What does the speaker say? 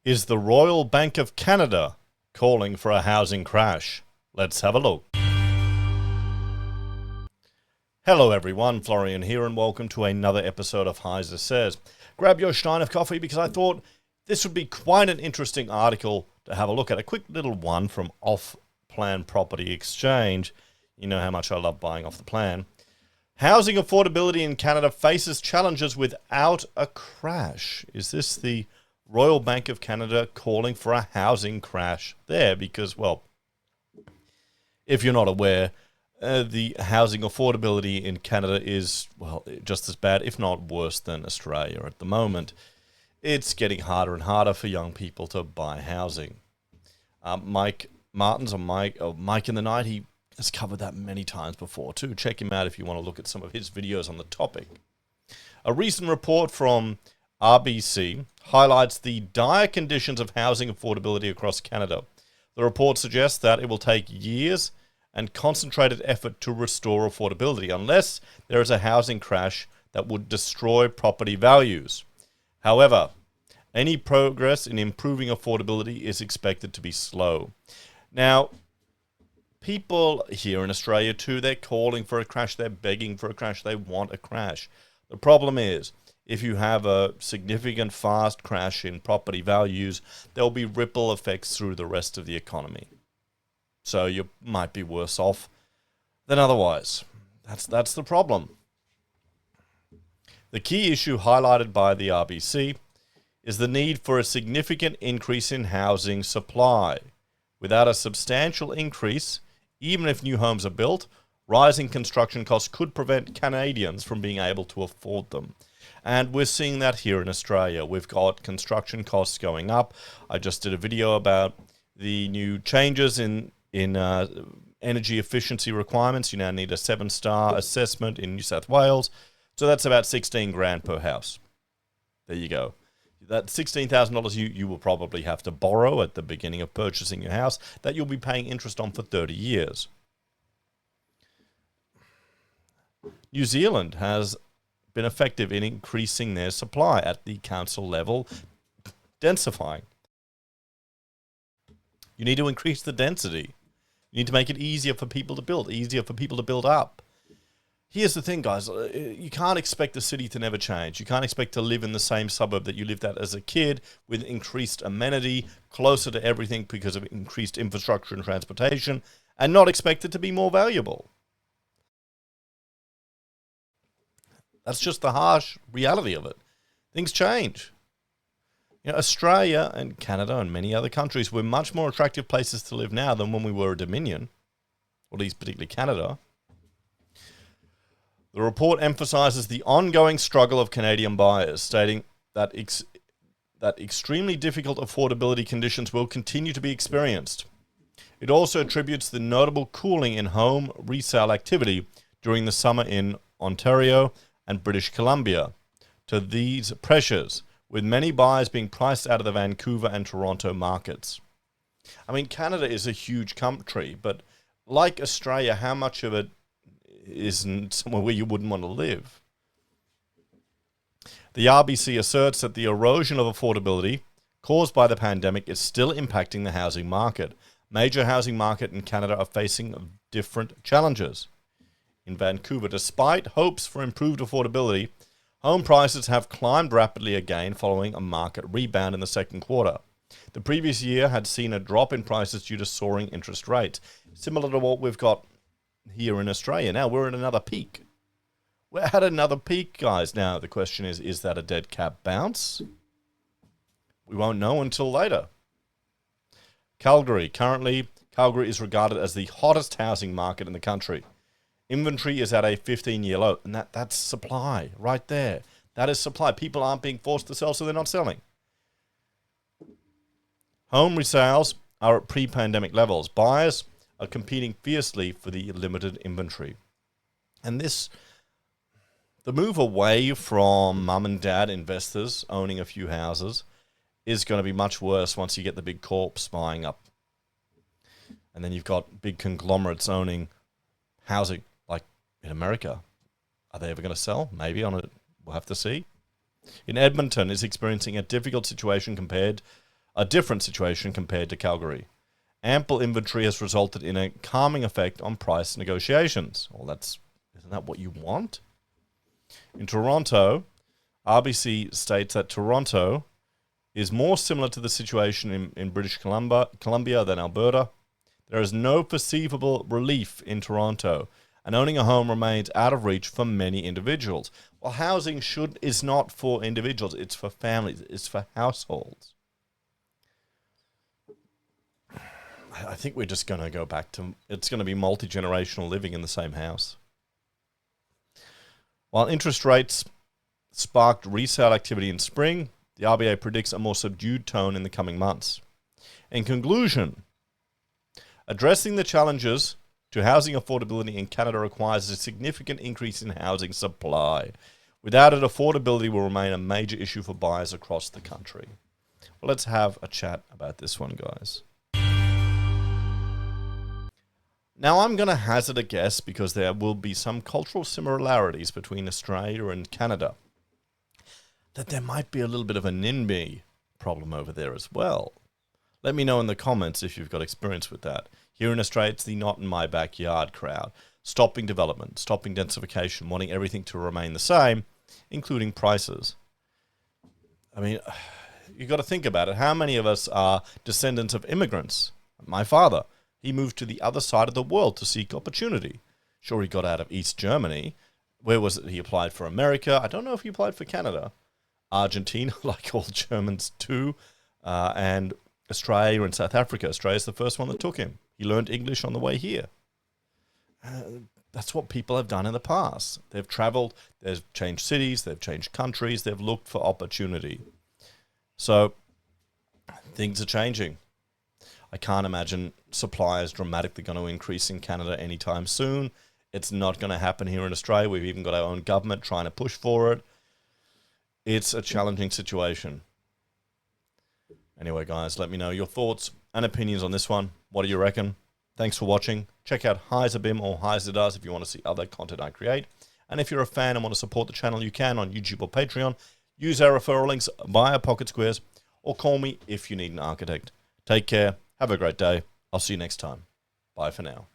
Is the Royal Bank of Canada calling for a housing crash? Let's have a look. Hello everyone, Florian here and welcome to another episode of Heiser Says. Grab your stein of coffee because I thought this would be quite an interesting article to have a look at. A quick little one from Off-Plan Property Exchange. You know how much I love buying off the plan. Housing affordability in Canada faces challenges without a crash. Is this the Royal Bank of Canada calling for a housing crash there? Because, well, if you're not aware, the housing affordability in Canada is, well, just as bad, if not worse than Australia at the moment. It's getting harder and harder for young people to buy housing. Mike Martins, or Mike in the Night, he has covered that many times before too. Check him out if you want to look at some of his videos on the topic. A recent report from RBC highlights the dire conditions of housing affordability across Canada. The report suggests that it will take years and concentrated effort to restore affordability unless there is a housing crash that would destroy property values. However, any progress in improving affordability is expected to be slow. Now, people here in Australia too, they're calling for a crash, they're begging for a crash, they want a crash. The problem is, if you have a significant fast crash in property values, there'll be ripple effects through the rest of the economy. So you might be worse off than otherwise. That's the problem. The key issue highlighted by the RBC is the need for a significant increase in housing supply. Without a substantial increase, even if new homes are built, rising construction costs could prevent Canadians from being able to afford them. And we're seeing that here in Australia. We've got construction costs going up. I just did a video about the new changes in energy efficiency requirements. You now need a 7-star assessment in New South Wales. So that's about 16 grand per house. There you go. That $16,000 you will probably have to borrow at the beginning of purchasing your house that you'll be paying interest on for 30 years. New Zealand has been effective in increasing their supply at the council level, densifying. You need to increase the density. You need to make it easier for people to build, easier for people to build up. Here's the thing, guys. You can't expect the city to never change. You can't expect to live in the same suburb that you lived at as a kid with increased amenity, closer to everything because of increased infrastructure and transportation, and not expect it to be more valuable. That's just the harsh reality of it. Things change. You know, Australia and Canada and many other countries were much more attractive places to live now than when we were a dominion, or at least particularly Canada. The report emphasizes the ongoing struggle of Canadian buyers, stating that extremely difficult affordability conditions will continue to be experienced. It also attributes the notable cooling in home resale activity during the summer in Ontario and British Columbia to these pressures, with many buyers being priced out of the Vancouver and Toronto markets. I mean, Canada is a huge country, but like Australia, how much of it isn't somewhere where you wouldn't want to live? The RBC asserts that the erosion of affordability caused by the pandemic is still impacting the housing market. Major housing markets in Canada are facing different challenges. In Vancouver, despite hopes for improved affordability, home prices have climbed rapidly again following a market rebound in the second quarter. The previous year had seen a drop in prices due to soaring interest rates, similar to what we've got here in Australia. Now we're at another peak. We're at another peak, guys. Now the question is that a dead cat bounce? We won't know until later. Calgary. Currently, Calgary is regarded as the hottest housing market in the country. Inventory is at a 15-year low, and that's supply right there. That is supply. People aren't being forced to sell, so they're not selling. Home resales are at pre-pandemic levels. Buyers are competing fiercely for the limited inventory. And the move away from mum and dad investors owning a few houses is going to be much worse once you get the big corps buying up. And then you've got big conglomerates owning housing. In America, are they ever going to sell? Maybe we'll have to see. In Edmonton is experiencing a difficult situation compared a different situation compared to Calgary. Ample inventory has resulted in a calming effect on price negotiations. Well, isn't that what you want? In Toronto, RBC states that Toronto is more similar to the situation in British Columbia than Alberta. There is no perceivable relief in Toronto, and owning a home remains out of reach for many individuals. Well, housing is not for individuals, it's for families, it's for households. I think we're just going to go back to, it's going to be multi-generational living in the same house. While interest rates sparked resale activity in spring, the RBA predicts a more subdued tone in the coming months. In conclusion, addressing the challenges to housing affordability in Canada requires a significant increase in housing supply. Without it, affordability will remain a major issue for buyers across the country. Well, let's have a chat about this one, guys. Now, I'm going to hazard a guess because there will be some cultural similarities between Australia and Canada, that there might be a little bit of a NIMBY problem over there as well. Let me know in the comments if you've got experience with that. Here in Australia, it's the not in my backyard crowd, stopping development, stopping densification, wanting everything to remain the same, including prices. I mean, you've got to think about it. How many of us are descendants of immigrants? My father, he moved to the other side of the world to seek opportunity. Sure, he got out of East Germany. Where was it? He applied for America. I don't know if he applied for Canada. Argentina, like all Germans too, and Australia and South Africa. Australia's the first one that took him. He learned English on the way here. That's what people have done in the past. They've traveled, they've changed cities, they've changed countries, they've looked for opportunity. So things are changing. I can't imagine supply is dramatically going to increase in Canada anytime soon. It's not going to happen here in Australia. We've even got our own government trying to push for it. It's a challenging situation. Anyway, guys, let me know your thoughts and opinions on this one. What do you reckon? Thanks for watching. Check out HiZabim or HiZadoes if you want to see other content I create. And if you're a fan and want to support the channel, you can on YouTube or Patreon. Use our referral links via Pocket Squares or call me if you need an architect. Take care. Have a great day. I'll see you next time. Bye for now.